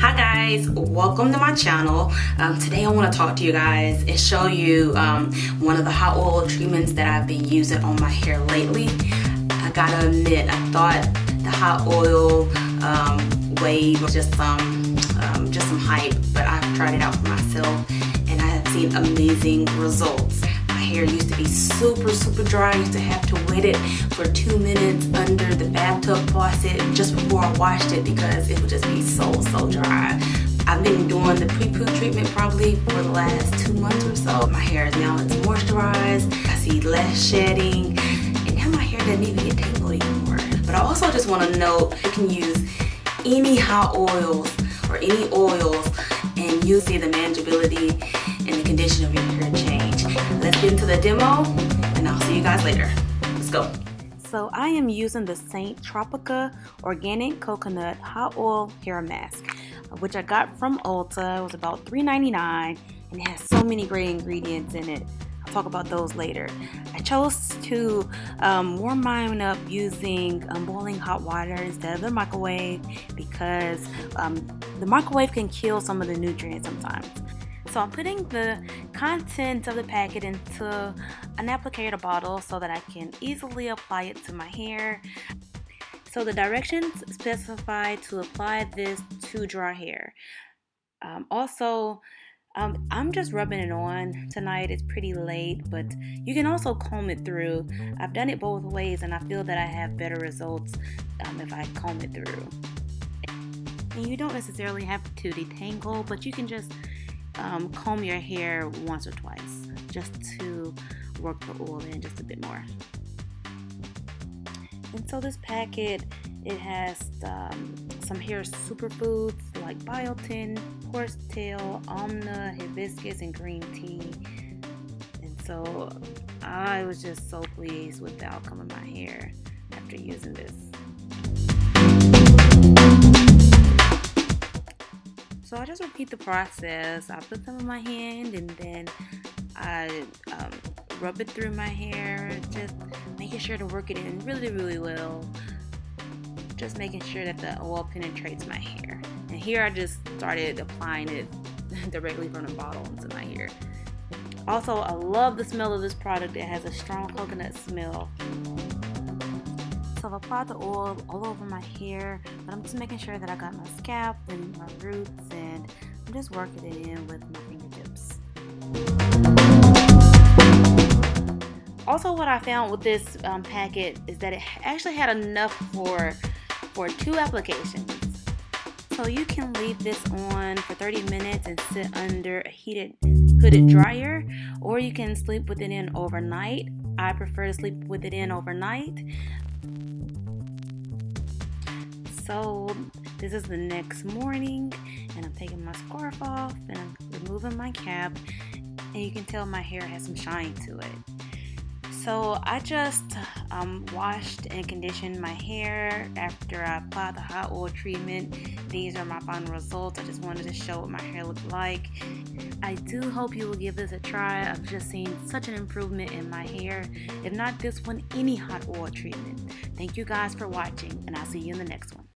Hi guys, welcome to my channel. Today I want to talk to you guys and show you one of the hot oil treatments that I've been using on my hair lately. I gotta admit, I thought the hot oil wave was just some hype, but I've tried it out for myself and I have seen amazing results. My hair used to be super dry. I used to have to wet it for 2 minutes under the bathtub faucet just before I washed it because it would just be so dry. I've been doing the Prepoo treatment probably for the last 2 months or so. My hair is now it's moisturized. I see less shedding, and now my hair doesn't even get tangled anymore. But I also just want to note you can use any hot oils or any oils and you see the manageability and the condition of your hair change. Let's get into the demo and I'll see you guys later. Let's go. So I am using the St. Tropica Organic Coconut Hot Oil Hair Mask, which I got from Ulta. It was about $3.99 and it has so many great ingredients in it. I'll talk about those later. I chose to warm mine up using boiling hot water instead of the microwave because the microwave can kill some of the nutrients sometimes. So I'm putting the contents of the packet into an applicator bottle so that I can easily apply it to my hair. So the directions specify to apply this to dry hair. I'm just rubbing it on tonight. It's pretty late, but you can also comb it through. I've done it both ways and I feel that I have better results if I comb it through. And you don't necessarily have to detangle, but you can just comb your hair once or twice just to work the oil in just a bit more. And so this packet, it has some hair superfoods like biotin, horsetail, almond, hibiscus, and green tea. And so I was just so pleased with the outcome of my hair after using this. So I just repeat the process. I put some in my hand and then I rub it through my hair, just making sure to work it in really well. Just making sure that the oil penetrates my hair. And here I just started applying it directly from the bottle into my hair. Also, I love the smell of this product. It has a strong coconut smell. So I've applied the oil all over my hair, but I'm just making sure that I got my scalp and my roots, and I'm just working it in with my fingertips. Also, what I found with this packet is that it actually had enough for 2 applications. So you can leave this on for 30 minutes and sit under a hooded dryer, or you can sleep with it in overnight. I prefer to sleep with it in overnight. So this is the next morning and I'm taking my scarf off and I'm removing my cap, and you can tell my hair has some shine to it. So I just washed and conditioned my hair after I applied the hot oil treatment. These are my final results. I just wanted to show what my hair looked like. I do hope you will give this a try. I've just seen such an improvement in my hair. If not this one, any hot oil treatment. Thank you guys for watching, and I'll see you in the next one.